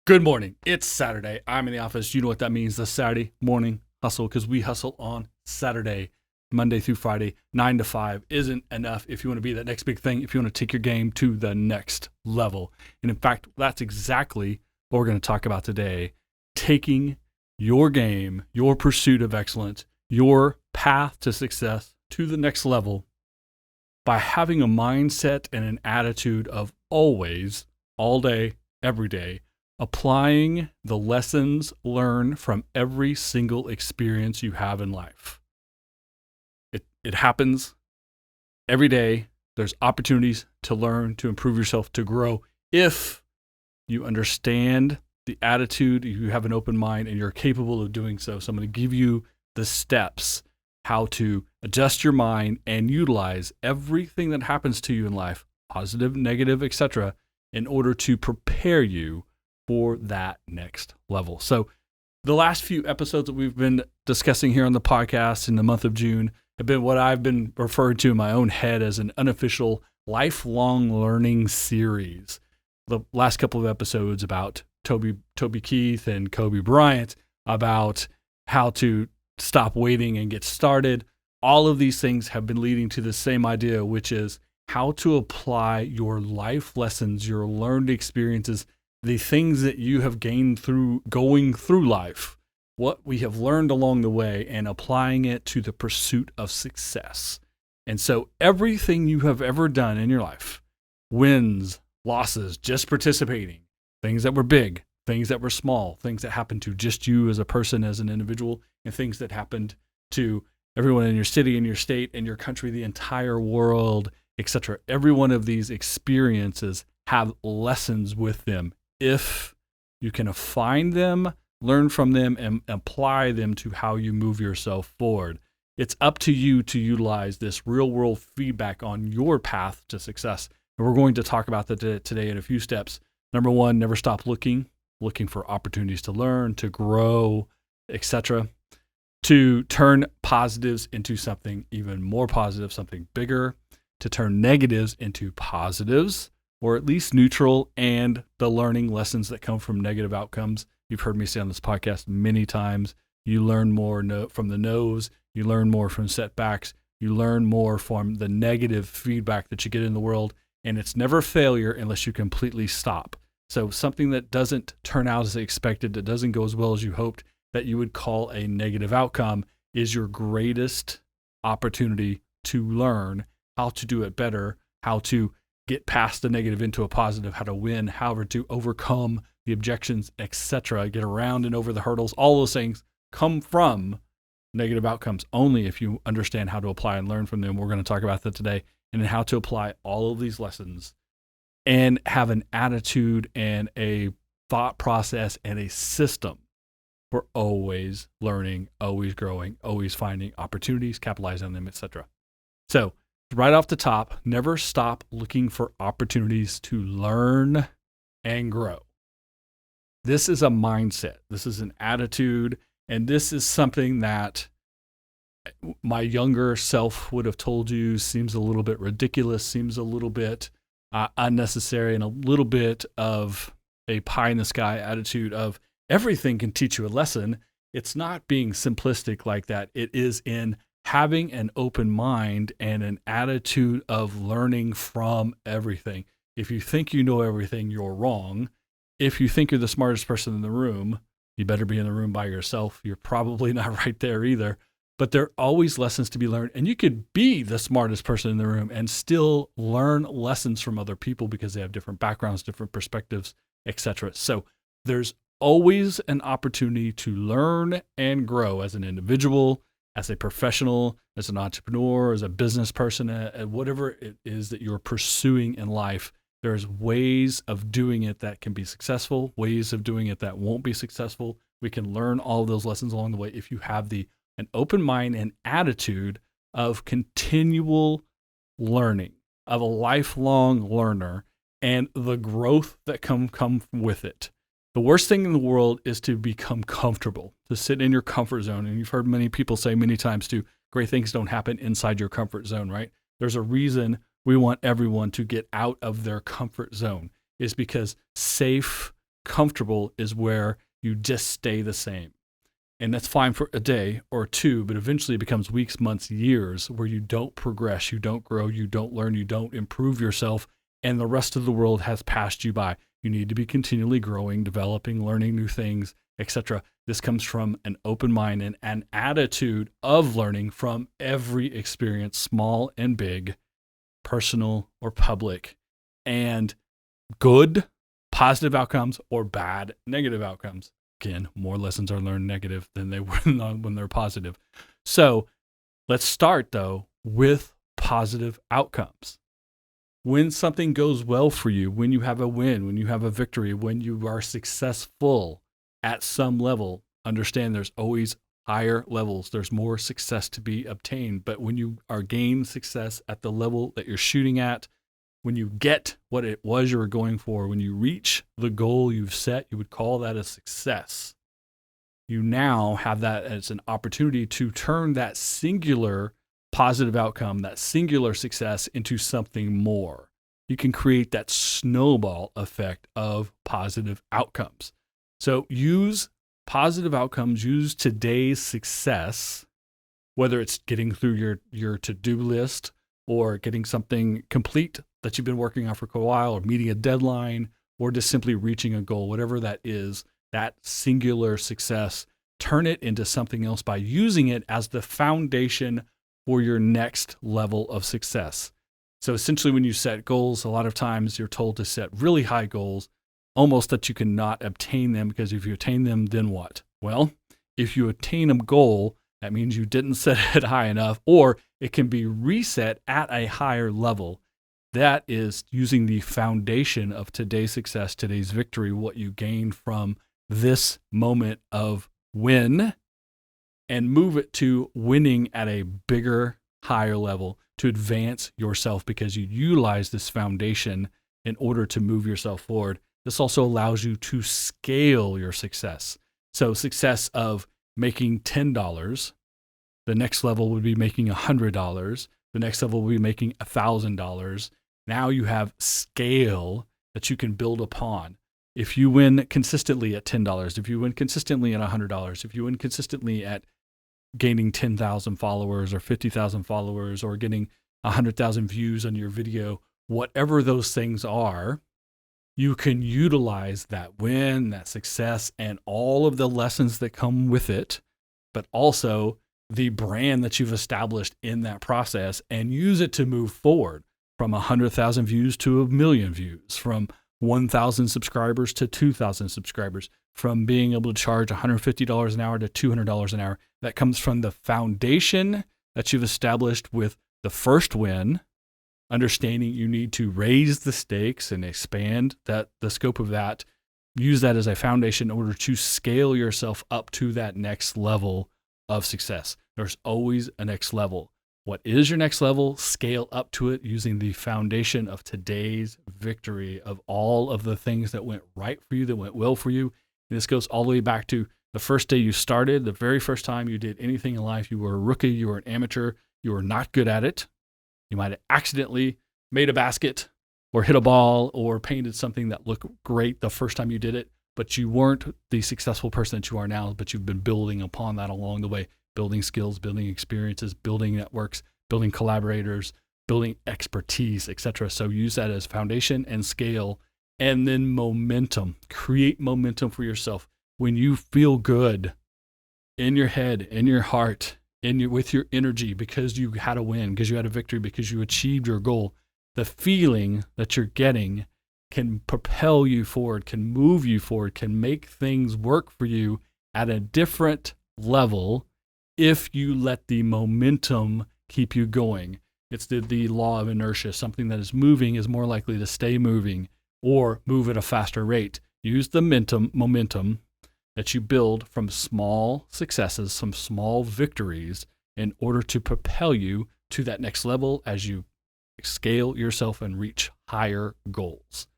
Good morning. It's Saturday. I'm in the office. You know what that means, the Saturday morning hustle, because we hustle on Saturday, Monday through Friday, 9 to 5 isn't enough if you want to be that next big thing, if you want to take your game to the next level. And in fact, that's exactly what we're going to talk about today, taking your game, your pursuit of excellence, your path to success to the next level by having a mindset and an attitude of always, all day, every day, applying the lessons learned from every single experience you have in life. It happens every day. There's opportunities to learn, to improve yourself, to grow. If you understand the attitude, you have an open mind, and you're capable of doing so. So I'm going to give you the steps how to adjust your mind and utilize everything that happens to you in life, positive, negative, etc., in order to prepare you for that next level. So the last few episodes that we've been discussing here on the podcast in the month of June have been what I've been referring to in my own head as an unofficial lifelong learning series. The last couple of episodes about Toby Keith and Kobe Bryant, about how to stop waiting and get started. All of these things have been leading to the same idea, which is how to apply your life lessons, your learned experiences, the things that you have gained through going through life, what we have learned along the way, and applying it to the pursuit of success. And so everything you have ever done in your life, wins, losses, just participating, things that were big, things that were small, things that happened to just you as a person, as an individual, and things that happened to everyone in your city, in your state, in your country, the entire world, etc. Every one of these experiences have lessons with them. If you can find them, learn from them, and apply them to how you move yourself forward. It's up to you to utilize this real world feedback on your path to success. And we're going to talk about that today in a few steps. Number one, never stop looking for opportunities to learn, to grow, etc. To turn positives into something even more positive, something bigger, to turn negatives into positives, or at least neutral, and the learning lessons that come from negative outcomes. You've heard me say on this podcast many times, you learn more from the no's, you learn more from setbacks, you learn more from the negative feedback that you get in the world, and it's never failure unless you completely stop. So something that doesn't turn out as expected, that doesn't go as well as you hoped, that you would call a negative outcome, is your greatest opportunity to learn how to do it better, how to get past the negative into a positive, how to win, however to overcome the objections, etc., get around and over the hurdles. All those things come from negative outcomes only if you understand how to apply and learn from them. We're going to talk about that today, and how to apply all of these lessons and have an attitude and a thought process and a system for always learning, always growing, always finding opportunities, capitalize on them, etc. So right off the top, never stop looking for opportunities to learn and grow. This is a mindset. This is an attitude. And this is something that my younger self would have told you seems a little bit ridiculous, seems a little bit unnecessary, and a little bit of a pie in the sky attitude of everything can teach you a lesson. It's not being simplistic like that. It is in having an open mind and an attitude of learning from everything. If you think you know everything, you're wrong. If you think you're the smartest person in the room, you better be in the room by yourself. You're probably not right there either. But there are always lessons to be learned. And you could be the smartest person in the room and still learn lessons from other people because they have different backgrounds, different perspectives, etc. So there's always an opportunity to learn and grow as an individual, as a professional, as an entrepreneur, as a business person, whatever it is that you're pursuing in life. There's ways of doing it that can be successful, ways of doing it that won't be successful. We can learn all of those lessons along the way if you have an open mind and attitude of continual learning, of a lifelong learner, and the growth that come with it. The worst thing in the world is to become comfortable, to sit in your comfort zone. And you've heard many people say many times too, great things don't happen inside your comfort zone, right? There's a reason we want everyone to get out of their comfort zone, is because safe, comfortable is where you just stay the same. And that's fine for a day or two, but eventually it becomes weeks, months, years where you don't progress, you don't grow, you don't learn, you don't improve yourself, and the rest of the world has passed you by. You need to be continually growing, developing, learning new things, etc. This comes from an open mind and an attitude of learning from every experience, small and big, personal or public, and good, positive outcomes or bad, negative outcomes. Again, more lessons are learned negative than they were when they're positive. So let's start, though, with positive outcomes. When something goes well for you, when you have a win, when you have a victory, when you are successful at some level, understand there's always higher levels. There's more success to be obtained. But when you are gaining success at the level that you're shooting at, when you get what it was you were going for, when you reach the goal you've set, you would call that a success. You now have that as an opportunity to turn that singular positive outcome, that singular success, into something more. You can create that snowball effect of positive outcomes. So use positive outcomes, use today's success, whether it's getting through your to-do list or getting something complete that you've been working on for a while, or meeting a deadline, or just simply reaching a goal, whatever that is, that singular success, turn it into something else by using it as the foundation for your next level of success. So essentially, when you set goals, a lot of times you're told to set really high goals, almost that you cannot obtain them, because if you attain them, then what? Well, if you attain a goal, that means you didn't set it high enough, or it can be reset at a higher level. That is using the foundation of today's success, today's victory, what you gain from this moment of win, and move it to winning at a bigger, higher level to advance yourself, because you utilize this foundation in order to move yourself forward. This also allows you to scale your success. So success of making $10, the next level would be making $100. The next level will be making $1,000. Now you have scale that you can build upon. If you win consistently at $10, if you win consistently at $100, if you win consistently at gaining 10,000 followers or 50,000 followers or getting 100,000 views on your video, whatever those things are, you can utilize that win, that success, and all of the lessons that come with it, but also the brand that you've established in that process, and use it to move forward from 100,000 views to 1 million views, from 1,000 subscribers to 2,000 subscribers, from being able to charge $150 an hour to $200 an hour. That comes from the foundation that you've established with the first win, understanding you need to raise the stakes and expand the scope of that. Use that as a foundation in order to scale yourself up to that next level of success. There's always a next level. What is your next level? Scale up to it using the foundation of today's victory, of all of the things that went right for you, that went well for you. And this goes all the way back to the first day you started, the very first time you did anything in life. You were a rookie, you were an amateur, you were not good at it. You might have accidentally made a basket or hit a ball or painted something that looked great the first time you did it, but you weren't the successful person that you are now, but you've been building upon that along the way, building skills, building experiences, building networks, building collaborators, building expertise, etc. So use that as foundation and scale, and then momentum. Create momentum for yourself. When you feel good in your head, in your heart, with your energy, because you had a win, because you had a victory, because you achieved your goal, the feeling that you're getting can propel you forward, can move you forward, can make things work for you at a different level if you let the momentum keep you going. It's the law of inertia. Something that is moving is more likely to stay moving or move at a faster rate. Use the momentum that you build from small successes, some small victories, in order to propel you to that next level as you scale yourself and reach higher goals.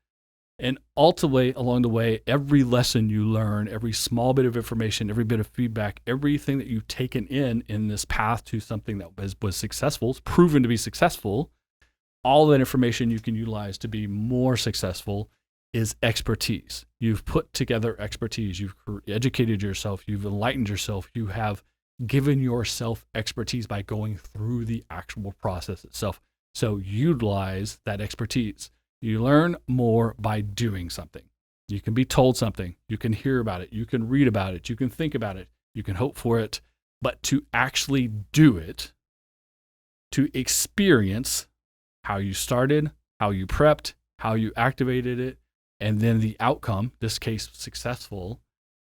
And ultimately, along the way, every lesson you learn, every small bit of information, every bit of feedback, everything that you've taken in this path to something that was successful, proven to be successful, all that information you can utilize to be more successful is expertise. You've put together expertise. You've educated yourself. You've enlightened yourself. You have given yourself expertise by going through the actual process itself. So utilize that expertise. You learn more by doing something. You can be told something. You can hear about it. You can read about it. You can think about it. You can hope for it. But to actually do it, to experience how you started, how you prepped, how you activated it, and then the outcome, this case successful,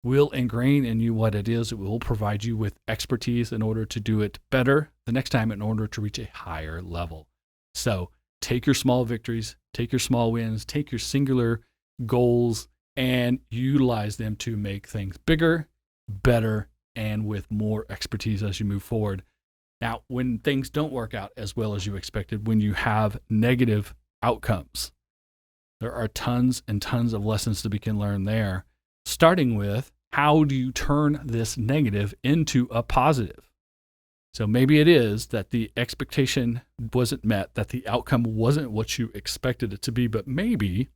will ingrain in you what it is. It will provide you with expertise in order to do it better the next time in order to reach a higher level. So take your small victories, take your small wins, take your singular goals, and utilize them to make things bigger, better, and with more expertise as you move forward. Now, when things don't work out as well as you expected, when you have negative outcomes, there are tons and tons of lessons to be can learn there, starting with how do you turn this negative into a positive? So maybe it is that the expectation wasn't met, that the outcome wasn't what you expected it to be, but maybe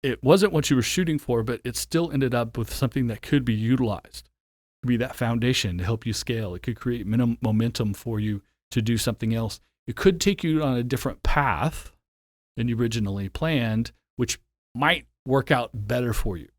it wasn't what you were shooting for, but it still ended up with something that could be utilized. It could be that foundation to help you scale. It could create momentum for you to do something else. It could take you on a different path than you originally planned, which might work out better for you.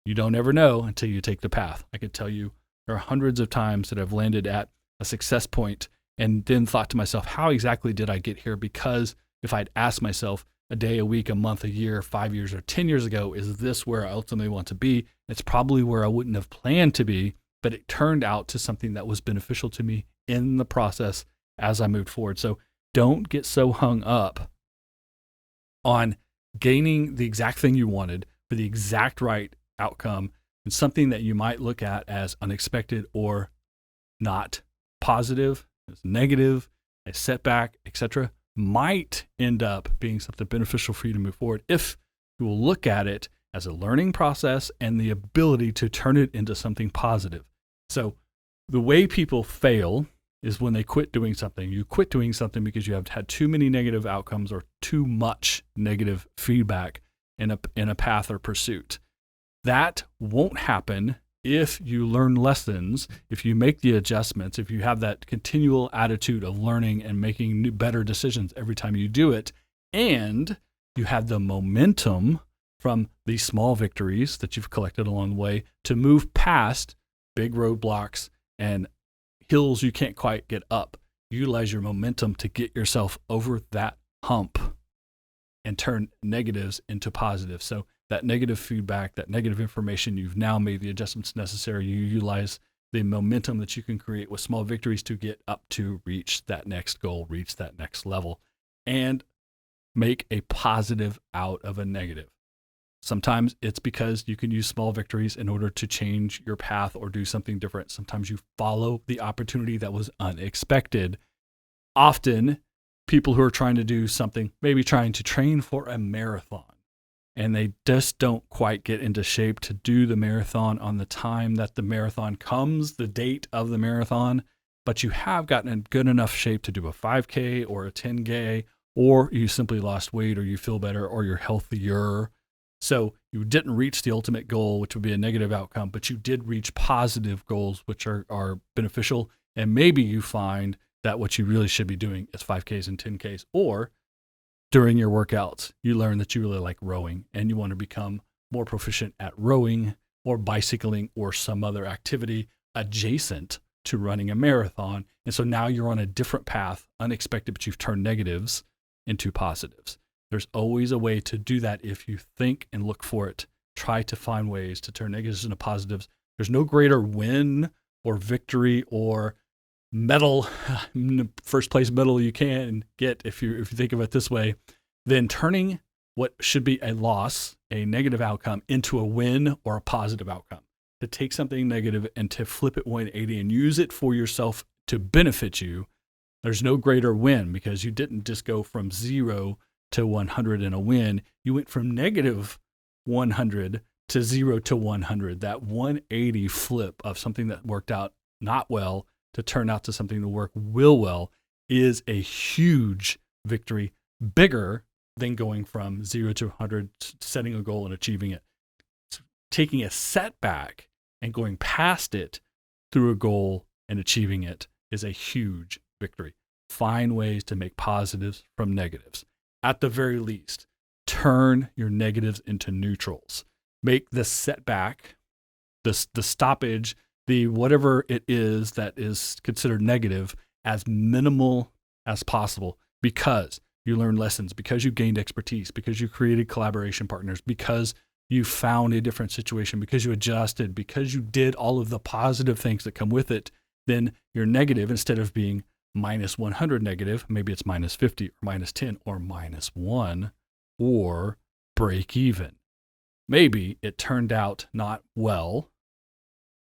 You don't ever know until you take the path. I could tell you there are hundreds of times that I've landed at a success point and then thought to myself, how exactly did I get here? Because if I'd asked myself a day, a week, a month, a year, 5 years, or 10 years ago, is this where I ultimately want to be? It's probably where I wouldn't have planned to be, but it turned out to something that was beneficial to me in the process as I moved forward. So don't get so hung up on gaining the exact thing you wanted for the exact right outcome, and something that you might look at as unexpected or not positive, as negative, a setback, etc., might end up being something beneficial for you to move forward if you will look at it as a learning process and the ability to turn it into something positive. So the way people fail is when they quit doing something. You quit doing something because you have had too many negative outcomes or too much negative feedback in a path or pursuit. That won't happen if you learn lessons, if you make the adjustments, if you have that continual attitude of learning and making new, better decisions every time you do it, and you have the momentum from these small victories that you've collected along the way to move past big roadblocks and hills you can't quite get up. Utilize your momentum to get yourself over that hump and turn negatives into positives. So that negative feedback, that negative information, you've now made the adjustments necessary. You utilize the momentum that you can create with small victories to get up to reach that next goal, reach that next level, and make a positive out of a negative. Sometimes it's because you can use small victories in order to change your path or do something different. Sometimes you follow the opportunity that was unexpected. Often, people who are trying to do something, maybe trying to train for a marathon, and they just don't quite get into shape to do the marathon on the time that the marathon comes, the date of the marathon, but you have gotten in good enough shape to do a 5K or a 10K, or you simply lost weight, or you feel better, or you're healthier. So you didn't reach the ultimate goal, which would be a negative outcome, but you did reach positive goals, which are beneficial. And maybe you find that what you really should be doing is 5Ks and 10Ks, or during your workouts, you learn that you really like rowing and you want to become more proficient at rowing or bicycling or some other activity adjacent to running a marathon. And so now you're on a different path, unexpected, but you've turned negatives into positives. There's always a way to do that if you think and look for it. Try to find ways to turn negatives into positives. There's no greater win or victory or medal, first place medal you can get if you think of it this way, than turning what should be a loss, a negative outcome, into a win or a positive outcome. To take something negative and to flip it 180 and use it for yourself to benefit you. There's no greater win because you didn't just go from 0 to 100 in a win. You went from negative 100 to 0 to 100. That 180 flip of something that worked out not well to turn out to something that work will well is a huge victory, bigger than going from 0 to 100, setting a goal and achieving it. Taking a setback and going past it through a goal and achieving it is a huge victory. Find ways to make positives from negatives. At the very least, turn your negatives into neutrals. Make the setback, the stoppage, the whatever it is that is considered negative, as minimal as possible, because you learned lessons, because you gained expertise, because you created collaboration partners, because you found a different situation, because you adjusted, because you did all of the positive things that come with it. Then your negative, instead of being minus 100 negative, maybe it's minus 50 or minus 10 or minus 1 or break even. Maybe it turned out not well,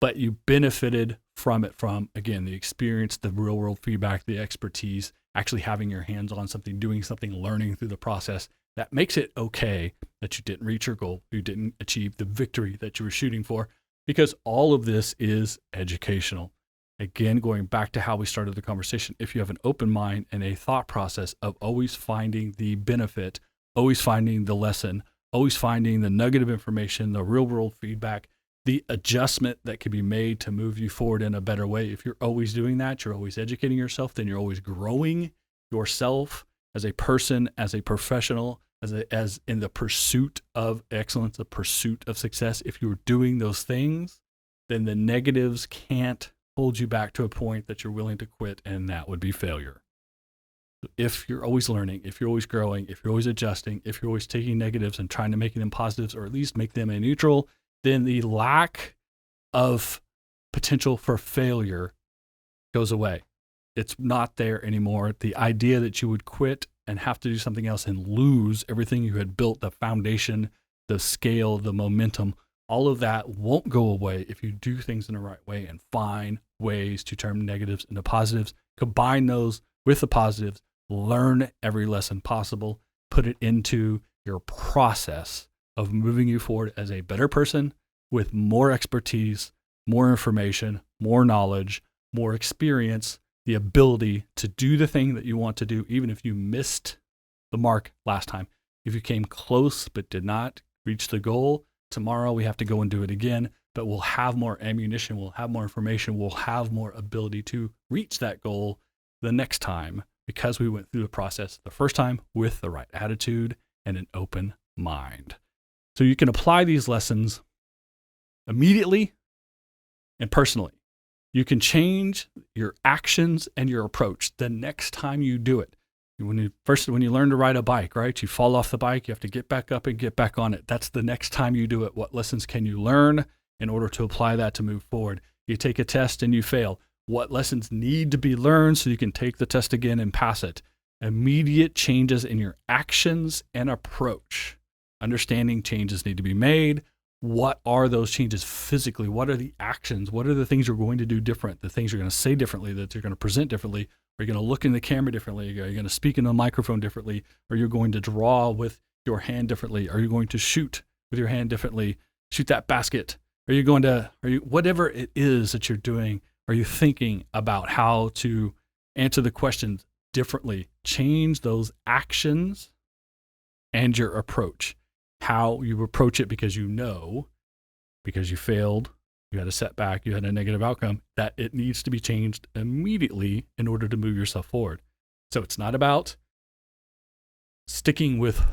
but you benefited from it, from, again, the experience, the real world feedback, the expertise, actually having your hands on something, doing something, learning through the process. That makes it okay that you didn't reach your goal, you didn't achieve the victory that you were shooting for, because all of this is educational. Again, going back to how we started the conversation, if you have an open mind and a thought process of always finding the benefit, always finding the lesson, always finding the nugget of information, the real world feedback, the adjustment that can be made to move you forward in a better way. If you're always doing that, you're always educating yourself, then you're always growing yourself as a person, as a professional, as in the pursuit of excellence, the pursuit of success. If you're doing those things, then the negatives can't hold you back to a point that you're willing to quit, and that would be failure. If you're always learning, if you're always growing, if you're always adjusting, if you're always taking negatives and trying to make them positives, or at least make them a neutral, then the lack of potential for failure goes away. It's not there anymore. The idea that you would quit and have to do something else and lose everything you had built, the foundation, the scale, the momentum, all of that won't go away if you do things in the right way and find ways to turn negatives into positives, combine those with the positives, learn every lesson possible, put it into your process of moving you forward as a better person with more expertise, more information, more knowledge, more experience, the ability to do the thing that you want to do, even if you missed the mark last time. If you came close but did not reach the goal, tomorrow we have to go and do it again, but we'll have more ammunition, we'll have more information, we'll have more ability to reach that goal the next time, because we went through the process the first time with the right attitude and an open mind. So you can apply these lessons immediately and personally. You can change your actions and your approach the next time you do it. When you learn to ride a bike, right? You fall off the bike, you have to get back up and get back on it. That's the next time you do it. What lessons can you learn in order to apply that to move forward? You take a test and you fail. What lessons need to be learned so you can take the test again and pass it? Immediate changes in your actions and approach. Understanding changes need to be made. What are those changes physically? What are the actions? What are the things you're going to do different? The things you're going to say differently, that you're going to present differently? Are you going to look in the camera differently? Are you going to speak in the microphone differently? Are you going to draw with your hand differently? Are you going to shoot with your hand differently? Shoot that basket? Whatever it is that you're doing, are you thinking about how to answer the questions differently? Change those actions and your approach. How you approach it, because you failed, you had a setback, you had a negative outcome, that it needs to be changed immediately in order to move yourself forward. So it's not about sticking with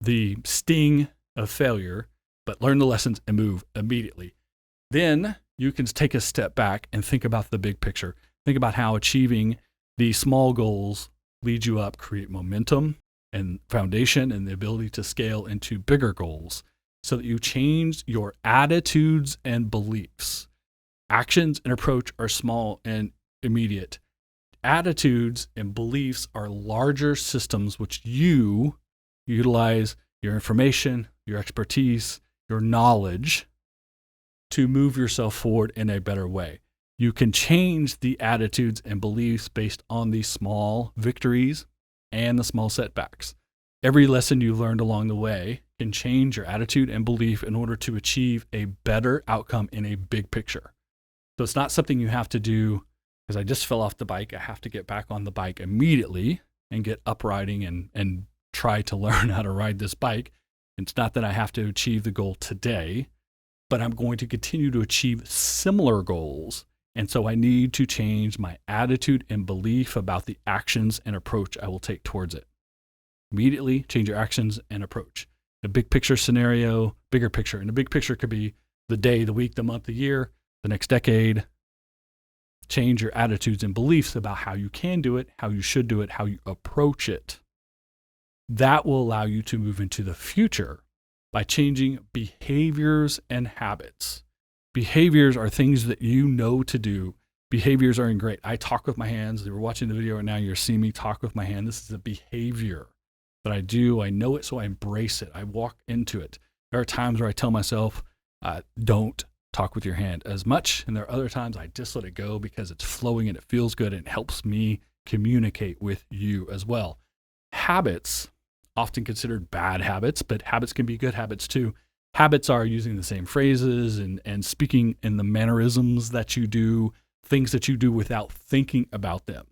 the sting of failure, but learn the lessons and move immediately. Then you can take a step back and think about the big picture. Think about how achieving the small goals leads you up, create momentum and foundation and the ability to scale into bigger goals, so that you change your attitudes and beliefs. Actions and approach are small and immediate. Attitudes and beliefs are larger systems which you utilize your information, your expertise, your knowledge to move yourself forward in a better way. You can change the attitudes and beliefs based on the small victories and the small setbacks. Every lesson you learned along the way can change your attitude and belief in order to achieve a better outcome in a big picture. So it's not something you have to do because I just fell off the bike. I have to get back on the bike immediately and get up riding and try to learn how to ride this bike. It's not that I have to achieve the goal today, but I'm going to continue to achieve similar goals. And so I need to change my attitude and belief about the actions and approach I will take towards it. Immediately change your actions and approach. A big picture scenario, bigger picture. And the big picture could be the day, the week, the month, the year, the next decade. Change your attitudes and beliefs about how you can do it, how you should do it, how you approach it. That will allow you to move into the future by changing behaviors and habits. Behaviors are things that you know to do. Behaviors are great. I talk with my hands. They were watching the video right now. You're seeing me talk with my hand. This is a behavior that I do. I know it, so I embrace it. I walk into it. There are times where I tell myself, don't talk with your hand as much. And there are other times I just let it go because it's flowing and it feels good and it helps me communicate with you as well. Habits, often considered bad habits, but habits can be good habits too. Habits are using the same phrases and speaking in the mannerisms that you do, things that you do without thinking about them.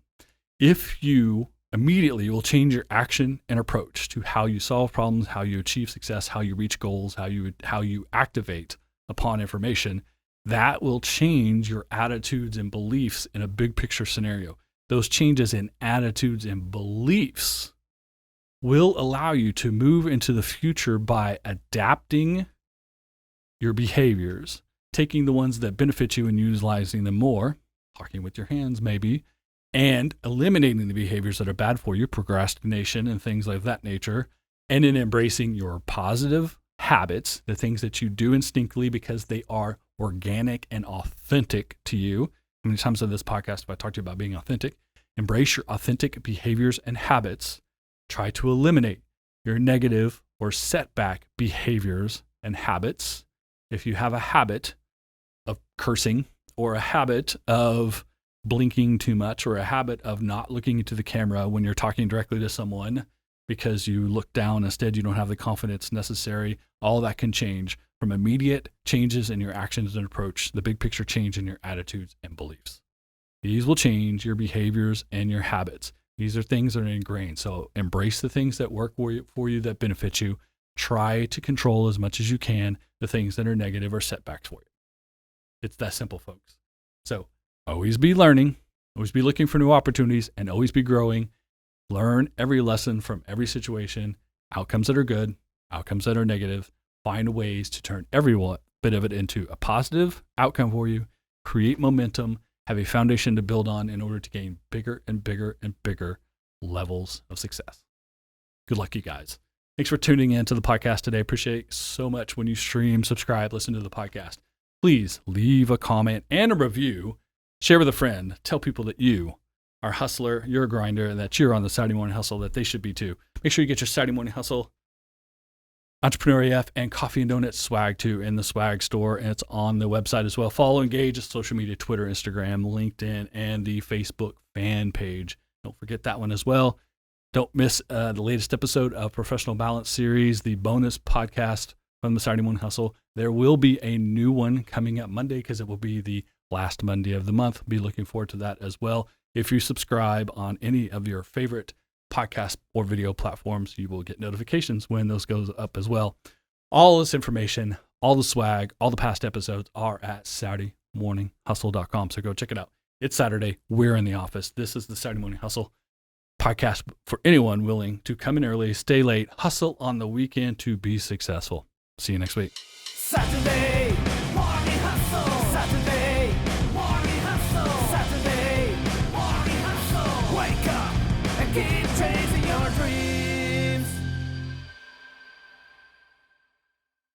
If you immediately will change your action and approach to how you solve problems, how you achieve success, how you reach goals, how you activate upon information, that will change your attitudes and beliefs in a big picture scenario. Those changes in attitudes and beliefs will allow you to move into the future by adapting your behaviors, taking the ones that benefit you and utilizing them more, talking with your hands maybe, and eliminating the behaviors that are bad for you, procrastination and things like that nature, and then embracing your positive habits, the things that you do instinctively because they are organic and authentic to you. How many times on this podcast have I talked to you about being authentic? Embrace your authentic behaviors and habits. Try to eliminate your negative or setback behaviors and habits. If you have a habit of cursing or a habit of blinking too much or a habit of not looking into the camera when you're talking directly to someone because you look down, instead you don't have the confidence necessary, all that can change from immediate changes in your actions and approach, the big picture change in your attitudes and beliefs. These will change your behaviors and your habits. These are things that are ingrained. So embrace the things that work for you that benefit you. Try to control as much as you can the things that are negative or setbacks for you. It's that simple, folks. So always be learning, always be looking for new opportunities, and always be growing. Learn every lesson from every situation, outcomes that are good, outcomes that are negative. Find ways to turn every bit of it into a positive outcome for you. Create momentum. Have a foundation to build on in order to gain bigger and bigger and bigger levels of success. Good luck, you guys. Thanks for tuning in to the podcast today. Appreciate so much when you stream, subscribe, listen to the podcast. Please leave a comment and a review. Share with a friend. Tell people that you are a hustler, you're a grinder, and that you're on the Saturday morning hustle, that they should be too. Make sure you get your Saturday morning hustle Entrepreneur AF and Coffee and Donuts swag too in the swag store, and it's on the website as well. Follow, engage, social media, Twitter, Instagram, LinkedIn, and the Facebook fan page. Don't forget that one as well. Don't miss the latest episode of Professional Balance Series, the bonus podcast from the Saturday Morning Hustle. There will be a new one coming up Monday because it will be the last Monday of the month. Be looking forward to that as well. If you subscribe on any of your favorite podcast or video platforms, you will get notifications when those goes up as well. All this information, all the swag, all the past episodes are at SaturdayMorningHustle.com. So go check it out. It's Saturday. We're in the office. This is the Saturday Morning Hustle podcast for anyone willing to come in early, stay late, hustle on the weekend to be successful. See you next week. Saturday Morning Hustle. Saturday Morning Hustle. Saturday Morning Hustle. Wake up and keep chasing your dreams.